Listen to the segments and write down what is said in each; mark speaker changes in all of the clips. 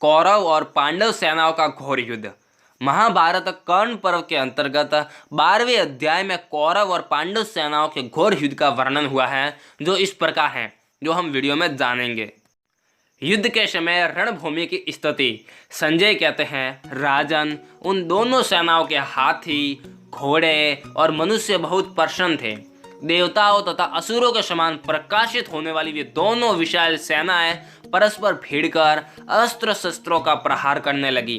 Speaker 1: कौरव और पांडव सेनाओं का घोर युद्ध। महाभारत कर्ण पर्व के अंतर्गत 12वें अध्याय में कौरव और पांडव सेनाओं के घोर युद्ध का वर्णन हुआ है, जो इस प्रकार है, जो हम वीडियो में जानेंगे। युद्ध के समय रणभूमि की स्थिति। संजय कहते हैं, राजन, उन दोनों सेनाओं के हाथी, घोड़े और मनुष्य बहुत प्रसन्न थे। देवताओं तथा असुरों के समान प्रकाशित होने वाली वे दोनों विशाल सेनाएं परस्पर भिड़कर अस्त्र शस्त्रों का प्रहार करने लगी।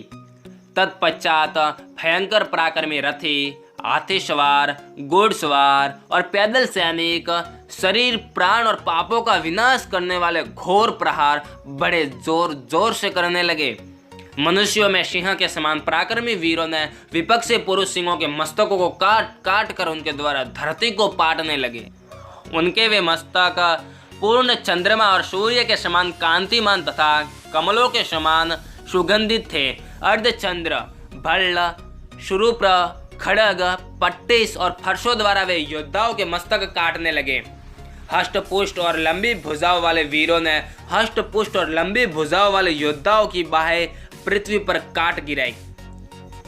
Speaker 1: तत्पश्चात भयंकर पराक्रमी रथी, हाथी सवार, घुड़सवार और पैदल सैनिक शरीर, प्राण और पापों का विनाश करने वाले घोर प्रहार बड़े जोर जोर से करने लगे। मनुष्यों में सिंह के समान पराक्रमी वीरों ने विपक्षी पुरुष सिंहों के मस्तकों को काट काट कर उनके द्वारा धरती को पाटने लगे। उनके वे मस्तक पूर्ण चंद्रमा और सूर्य के समान कांतिमान तथा कमलों के समान सुगंधित थे। अर्धचंद्र, भल्ल, शुरूप, खड़ग, पट्टिस और फरसों द्वारा वे योद्धाओं के मस्तक काटने लगे। हष्टपुष्ट और लंबी भुजाओं वाले वीरों ने हष्टपुष्ट और लंबी भुजाओं वाले योद्धाओं की बाहें पृथ्वी पर काट गिराई।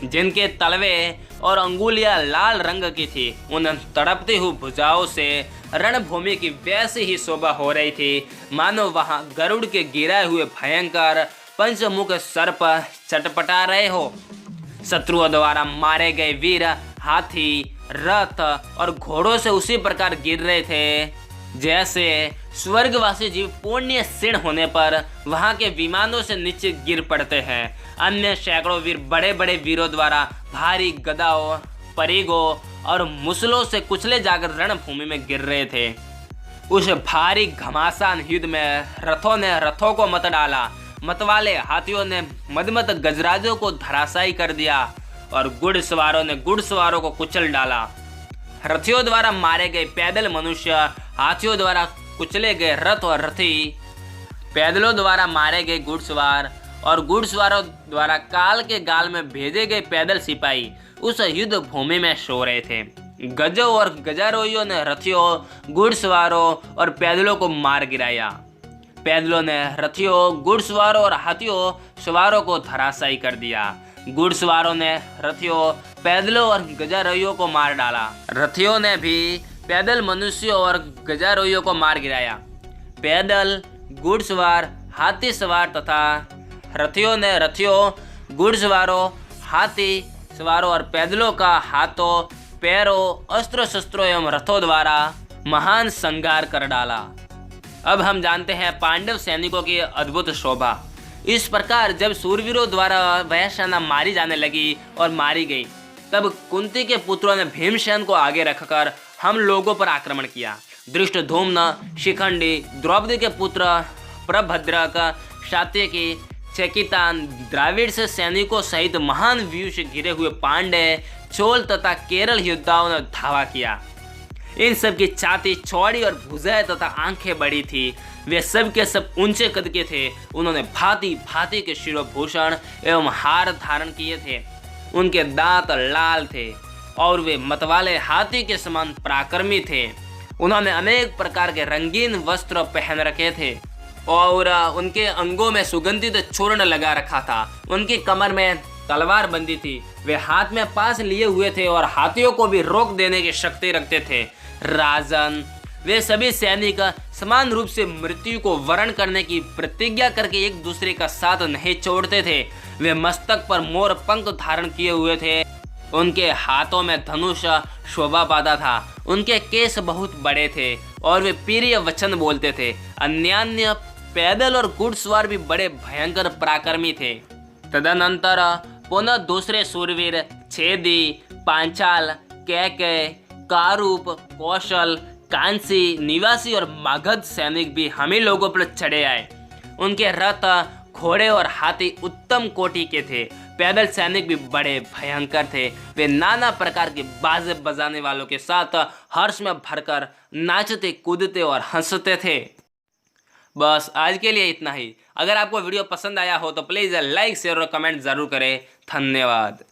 Speaker 1: जिनके तलवे और अंगुलियां लाल रंग की थी, उन तड़पती हुई भुजाओं से रणभूमि की वैसी ही शोभा हो रही थी, मानो वहां गरुड़ के गिराए हुए भयंकर पंचमुख सर्प चटपटा रहे हो। शत्रुओं द्वारा मारे गए वीर हाथी, रथ और घोड़ों से उसी प्रकार गिर रहे थे जैसे स्वर्गवासी जीव पुण्य क्षीण होने पर वहां के विमानों से नीचे गिर पड़ते हैं। अन्य सैकड़ों वीर बड़े बड़े वीरों द्वारा भारी गदाओं, परिगों और मुसलों से कुचले जाकर रणभूमि में गिर रहे थे। उस भारी घमासान युद्ध में रथों ने रथों को मत डाला, मतवाले हाथियों ने मदमत गजराजों को धराशायी कर दिया और घुड़सवारों ने घुड़सवारों को कुचल डाला। रथियों द्वारा मारे गए पैदल मनुष्य, हाथियों द्वारा कुचले गए रथ और रथी, पैदलों द्वारा मारे गए घुड़सवार और घुड़सवारों द्वारा काल के गाल में भेजे गए पैदल सिपाही उस युद्ध भूमि में सो रहे थे। गजों और गजारोहियों ने रथियों, घुड़सवारों और पैदलों को मार गिराया। पैदलों ने रथियों, घुड़सवारों और हाथियों सवारों को धराशायी कर दिया। घुड़सवारों ने रथियों, पैदलों और गजारोहियों को मार डाला। रथियों ने भी पैदल मनुष्यों और गजारोहियों को मार गिराया। पैदल, घुड़सवार, हाथी सवार तथा रथियों ने रथियों, घुड़सवारों, हाथी सवारों और पैदलों का हाथों, पैरों, अस्त्र शस्त्रों एवं रथों द्वारा महान संहार कर डाला। अब हम जानते हैं पांडव सैनिकों की अद्भुत शोभा। इस प्रकार जब सूरवीरों द्वारा वह सेना मारी जाने लगी और मारी गई, तब कुंती के पुत्रों ने भीमसेन को आगे रखकर हम लोगों पर आक्रमण किया। धृष्टद्युम्न, शिखंडी, द्रौपदी के पुत्र प्रभद्रक, सात्यकी, चेकितान, द्राविड़ से सैनिकों सहित महान व्यू से घिरे हुए पांडे, चोल तथा केरल योद्धाओं ने धावा किया। इन सब की छाती चौड़ी और भुजाएं तथा आंखें बड़ी थी। वे सब के सब ऊंचे कद के थे। उन्होंने भांति भांति के शिरोभूषण एवं हार धारण किए थे। उनके दांत लाल थे और वे मतवाले हाथी के समान पराक्रमी थे। उन्होंने अनेक प्रकार के रंगीन वस्त्र पहन रखे थे और उनके अंगों में सुगंधित चूर्ण लगा रखा था। उनकी कमर में तलवार बंदी थी। वे हाथ में पास लिए हुए थे और हाथियों को भी रोक देने की शक्ति रखते थे। राजन, वे सभी सैनिक समान रूप से मृत्यु को वरण करने की प्रतिज्ञा करके एक दूसरे का साथ नहीं छोड़ते थे। वे मस्तक पर मोर पंख धारण किए हुए थे। उनके हाथों में धनुष शोभा पाता था। उनके केस बहुत बड़े थे और वे प्रिय वचन बोलते थे। अन्यान्य पैदल और घुड़सवार भी बड़े भयंकर पराक्रमी थे। तदनंतर पुनः दूसरे सूरवीर छेदी, पांचाल, कैकेय, कारूप, कौशल, कांसी, निवासी और मगध सैनिक भी हमी लोगों पर चढ़े आए। उनके रथ, घोड़े और हाथी उत्तम कोटि के थे। पैदल सैनिक भी बड़े भयंकर थे। वे नाना प्रकार के बाजे बजाने वालों के साथ हर्ष में भरकर नाचते, कूदते और हंसते थे। बस आज के लिए इतना ही। अगर आपको वीडियो पसंद आया हो तो प्लीज़ लाइक, शेयर और कमेंट ज़रूर करें। धन्यवाद।